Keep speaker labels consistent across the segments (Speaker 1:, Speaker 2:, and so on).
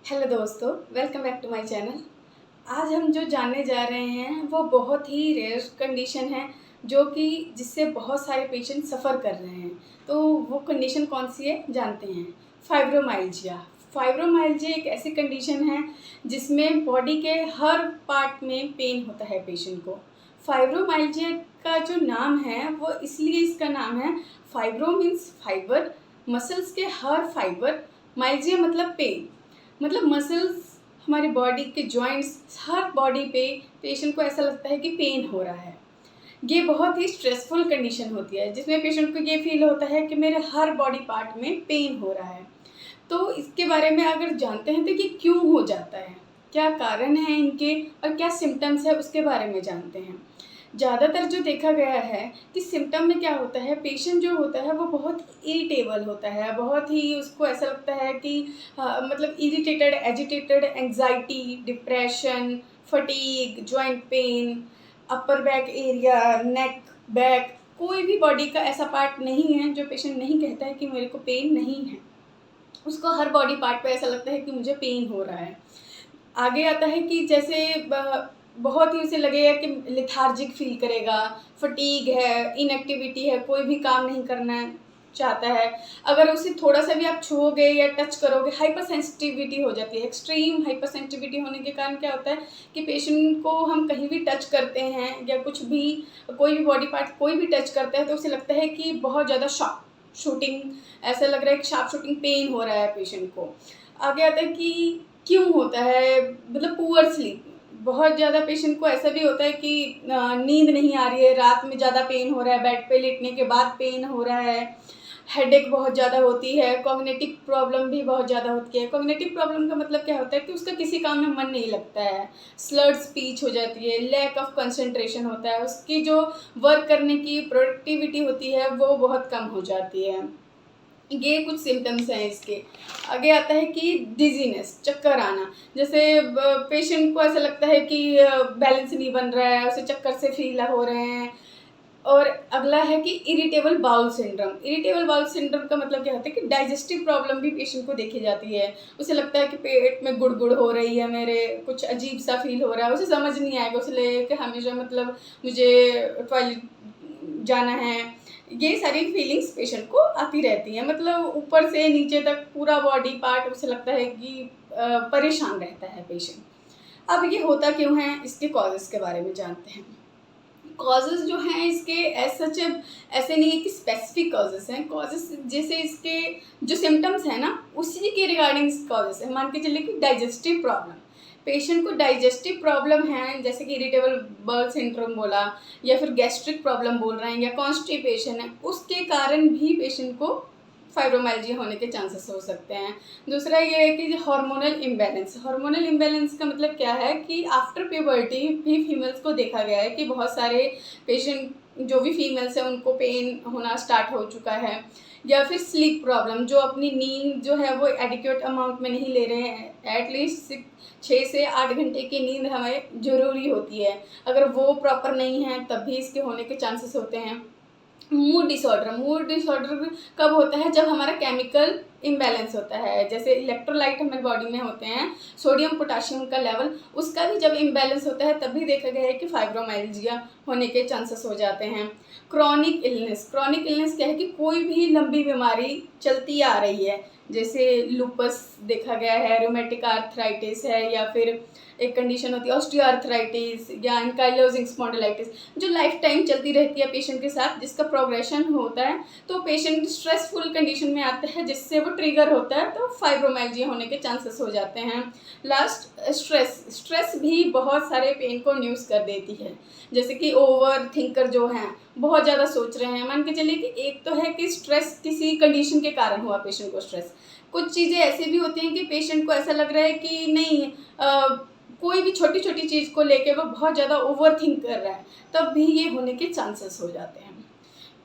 Speaker 1: Hello दोस्तों, welcome back to my channel. आज हम जो जानने जा रहे हैं वो बहुत ही रेयर कंडीशन है जो कि जिससे बहुत सारे पेशेंट सफ़र कर रहे हैं। तो वो कंडीशन कौन सी है जानते हैं। फाइब्रोमाइल्जिया। फाइब्रोमाइल्जिया एक ऐसी कंडीशन है जिसमें बॉडी के हर पार्ट में पेन होता है पेशेंट को। फाइब्रोमाइल्जिया का जो नाम है वो इसलिए इसका नाम है, फाइब्रो मीन्स फाइबर, मसल्स के हर फाइबर, माइल्जिया मतलब पेन, मतलब मसल्स, हमारी बॉडी के जॉइंट्स, हर बॉडी पे पेशेंट को ऐसा लगता है कि पेन हो रहा है। ये बहुत ही स्ट्रेसफुल कंडीशन होती है जिसमें पेशेंट को ये फील होता है कि मेरे हर बॉडी पार्ट में पेन हो रहा है। तो इसके बारे में अगर जानते हैं तो ये क्यों हो जाता है, क्या कारण है इनके और क्या सिम्टम्स है उसके बारे में जानते हैं। ज़्यादातर जो देखा गया है कि सिम्टम में क्या होता है, पेशेंट जो होता है वो बहुत इरिटेबल होता है, बहुत ही उसको ऐसा लगता है कि मतलब irritated, agitated, anxiety, depression, fatigue, joint pain, upper back area, neck, back, कोई भी बॉडी का ऐसा पार्ट नहीं है जो पेशेंट नहीं कहता है कि मेरे को पेन नहीं है। उसको हर बॉडी पार्ट पे ऐसा लगता है कि मुझे पेन हो रहा है। आगे आता है कि जैसे बहुत ही उसे लगेगा कि लेथार्जिक फील करेगा, फटीग है, इनएक्टिविटी है, कोई भी काम नहीं करना चाहता है। अगर उसे थोड़ा-सा भी आप छुओगे या टच करोगे, हाइपर सेंसिटिविटी हो जाती है। एक्सट्रीम हाइपर सेंसिटिविटी होने के कारण क्या होता है कि पेशेंट को हम कहीं भी टच करते हैं या कुछ भी, कोई भी बॉडी पार्ट कोई भी टच करता है तो उसे लगता है कि बहुत ज़्यादा शूटिंग, ऐसा लग रहा है कि शार्प शूटिंग पेन हो रहा है पेशेंट को। आगे आता है कि क्यों होता है, मतलब पुअर स्लीप। बहुत ज़्यादा पेशेंट को ऐसा भी होता है कि नींद नहीं आ रही है, रात में ज़्यादा पेन हो रहा है, बेड पे लेटने के बाद पेन हो रहा है, हेडेक बहुत ज़्यादा होती है, कॉग्निटिव प्रॉब्लम भी बहुत ज़्यादा होती है। कॉग्निटिव प्रॉब्लम का मतलब क्या होता है कि उसका किसी काम में मन नहीं लगता है, स्लर्ड स्पीच हो जाती है, लैक ऑफ कंसंट्रेशन होता है, उसकी जो वर्क करने की प्रोडक्टिविटी होती है वो बहुत कम हो जाती है। ये कुछ सिम्टम्स हैं इसके। आगे आता है कि डिज़ीनेस, चक्कर आना। जैसे पेशेंट को ऐसा लगता है कि बैलेंस नहीं बन रहा है, उसे चक्कर से फील हो रहे हैं। और अगला है कि irritable bowel syndrome. Irritable bowel syndrome का मतलब क्या होता है कि डाइजेस्टिव प्रॉब्लम भी पेशेंट को देखी जाती है। उसे लगता है कि पेट में गुड़गुड़ हो रही है, मेरे कुछ अजीब सा फील हो रहा है, उसे समझ नहीं आएगा, उसे लगेगा कि हमेशा मतलब मुझे टॉयलेट जाना है। ये सारी फीलिंग्स पेशेंट को आती रहती हैं, मतलब ऊपर से नीचे तक पूरा बॉडी पार्ट उसे लगता है कि परेशान रहता है पेशेंट। अब ये होता क्यों है, इसके कॉजेज़ के बारे में जानते हैं। कॉजेज़ जो हैं इसके एज़ सच ऐसे नहीं है कि स्पेसिफिक कॉजेज़ हैं। कॉजेज़ जैसे इसके जो सिम्पटम्स हैं ना, उसी के रिगार्डिंग कॉजेज़ हैं। मान के चलिए कि डाइजेस्टिव प्रॉब्लम, पेशेंट को डाइजेस्टिव प्रॉब्लम है, जैसे कि इरिटेबल बाउल सिंड्रोम बोला, या फिर गैस्ट्रिक प्रॉब्लम बोल रहे हैं, या कॉन्स्टिपेशन है, उसके कारण भी पेशेंट को फाइब्रोमाइल्जिया होने के चांसेस हो सकते हैं। दूसरा ये है कि हार्मोनल इम्बैलेंस। हार्मोनल इम्बैलेंस का मतलब क्या है कि आफ्टर प्यूबर्टी भी फीमेल्स को देखा गया है कि बहुत सारे पेशेंट जो भी फीमेल्स हैं उनको पेन होना स्टार्ट हो चुका है। या फिर स्लीप प्रॉब्लम, जो अपनी नींद जो है वो एडिक्वेट अमाउंट में नहीं ले रहे हैं। एटलीस्ट 6 से 8 घंटे की नींद हमें ज़रूरी होती है, अगर वो प्रॉपर नहीं है तब भी इसके होने के चांसेस होते हैं। मूड डिसऑर्डर, मूड डिसऑर्डर कब होता है, जब हमारा केमिकल इम्बैलेंस होता है। जैसे इलेक्ट्रोलाइट हमारी बॉडी में होते हैं, सोडियम पोटाशियम का लेवल, उसका भी जब इम्बैलेंस होता है तब भी देखा गया है कि फाइब्रोमाइल्जिया होने के चांसेस हो जाते हैं। क्रॉनिक इलनेस, क्रॉनिक इलनेस क्या है कि कोई भी लंबी बीमारी चलती आ रही है, जैसे लूपस देखा गया है, रोमेटिक आर्थराइटिस है, या फिर एक कंडीशन होती है ऑस्टियोआर्थराइटिस या एंकाइलोजिंग स्पॉन्डिलाइटिस, जो लाइफ टाइम चलती रहती है पेशेंट के साथ, जिसका प्रोग्रेशन होता है तो पेशेंट स्ट्रेसफुल कंडीशन में आता है, जिससे वो ट्रिगर होता है तो फाइब्रोमाइल्जिया होने के चांसेस हो जाते हैं। Last, stress. स्ट्रेस भी बहुत सारे पेन को इंड्यूस कर देती है, जैसे कि ओवर थिंकर जो हैं, बहुत ज़्यादा सोच रहे हैं। मान के चलिए कि एक तो है कि स्ट्रेस किसी कंडीशन के कारण हुआ पेशेंट को स्ट्रेस। कुछ चीज़ें ऐसी भी होती हैं कि पेशेंट को ऐसा लग रहा है कि नहीं, कोई भी छोटी छोटी चीज़ को लेके वो बहुत ज़्यादा ओवर थिंक कर रहा है, तब भी ये होने के चांसेस हो जाते हैं।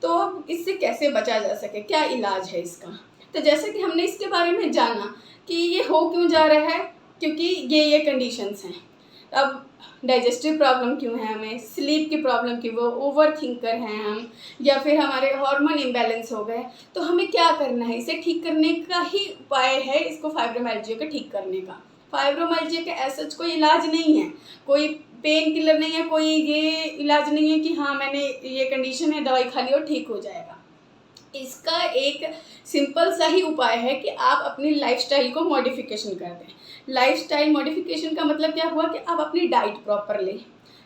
Speaker 1: तो इससे कैसे बचा जा सके, क्या इलाज है इसका। तो जैसे कि हमने इसके बारे में जाना कि ये हो क्यों जा रहा है, क्योंकि ये कंडीशंस हैं। अब डाइजेस्टिव प्रॉब्लम क्यों है हमें, स्लीप की प्रॉब्लम क्यों, वो ओवर थिंकर हैं हम, या फिर हमारे हार्मोन इम्बैलेंस हो गए, तो हमें क्या करना है, इसे ठीक करने का ही उपाय है इसको फाइब्रोमाइल्जिया को ठीक करने का। फाइब्रोमाइल्जिया का ऐसा कोई इलाज नहीं है, कोई पेन किलर नहीं है, कोई ये इलाज नहीं है कि हाँ मैंने ये कंडीशन है दवाई खा ली और ठीक हो जाएगा। इसका एक सिंपल सा ही उपाय है कि आप अपनी लाइफस्टाइल को मॉडिफिकेशन कर दें। लाइफस्टाइल मॉडिफिकेशन का मतलब क्या हुआ कि आप अपनी डाइट प्रॉपर लें,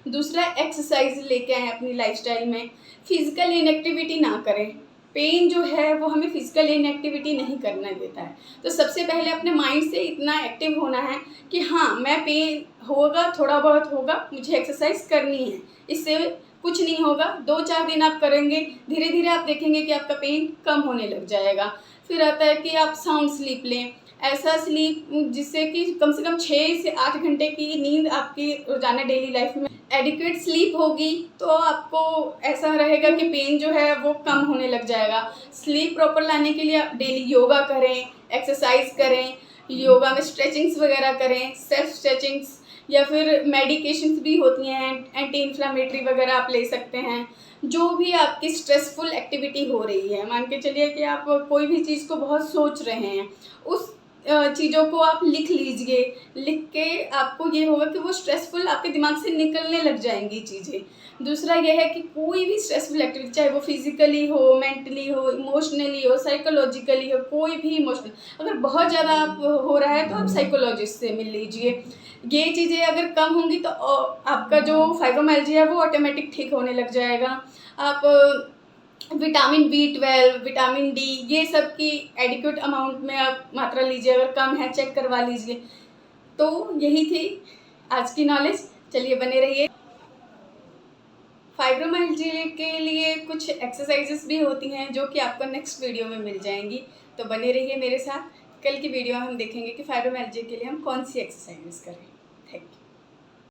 Speaker 1: दूसरा एक्सरसाइज लेके आएँ अपनी लाइफस्टाइल में, फिजिकल इनएक्टिविटी ना करें। पेन जो है वो हमें फिजिकल इनएक्टिविटी नहीं करने देता है, तो सबसे पहले अपने माइंड से इतना एक्टिव होना है कि हाँ मैं पेन होगा, थोड़ा बहुत होगा, मुझे एक्सरसाइज करनी है, इससे कुछ नहीं होगा। 2-4 दिन आप करेंगे, धीरे धीरे आप देखेंगे कि आपका पेन कम होने लग जाएगा। फिर आता है कि आप साउंड स्लीप लें, ऐसा स्लीप जिससे कि कम से कम 6 से 8 घंटे की नींद आपकी रोज़ाना डेली लाइफ में एडिक्वेट स्लीप होगी, तो आपको ऐसा रहेगा कि पेन जो है वो कम होने लग जाएगा। स्लीप प्रॉपर लाने के लिए आप डेली योगा करें, एक्सरसाइज करें, योगा में स्ट्रेचिंग्स वगैरह करें, सेल्फ स्ट्रेचिंग्स, या फिर मेडिकेशंस भी होती हैं, एंटी इन्फ्लामेटरी वगैरह आप ले सकते हैं। जो भी आपकी स्ट्रेसफुल एक्टिविटी हो रही है, मान के चलिए कि आप कोई भी चीज़ को बहुत सोच रहे हैं, उस चीज़ों को आप लिख लीजिए। लिख के आपको ये होगा कि वो स्ट्रेसफुल आपके दिमाग से निकलने लग जाएंगी चीज़ें। दूसरा यह है कि कोई भी स्ट्रेसफुल एक्टिविटी, चाहे वो फिजिकली हो, मेंटली हो, इमोशनली हो, साइकोलॉजिकली हो, कोई भी इमोशनल, अगर बहुत ज़्यादा आप हो रहा है तो आप साइकोलॉजिस्ट से मिल लीजिए। ये चीज़ें अगर कम होंगी तो आपका जो फाइब्रोमाइल्जिया है वो ऑटोमेटिक ठीक होने लग जाएगा। आप विटामिन B12, विटामिन डी, ये सब की एडिक्वेट अमाउंट में आप मात्रा लीजिए, अगर कम है चेक करवा लीजिए। तो यही थी आज की नॉलेज, चलिए बने रहिए। फाइब्रोमाइल्जिया के लिए कुछ एक्सरसाइजेस भी होती हैं जो कि आपको नेक्स्ट वीडियो में मिल जाएंगी, तो बने रहिए मेरे साथ। कल की वीडियो में हम देखेंगे कि फाइब्रोमाइल्जिया के लिए हम कौन सी एक्सरसाइजेस करें। Thank you.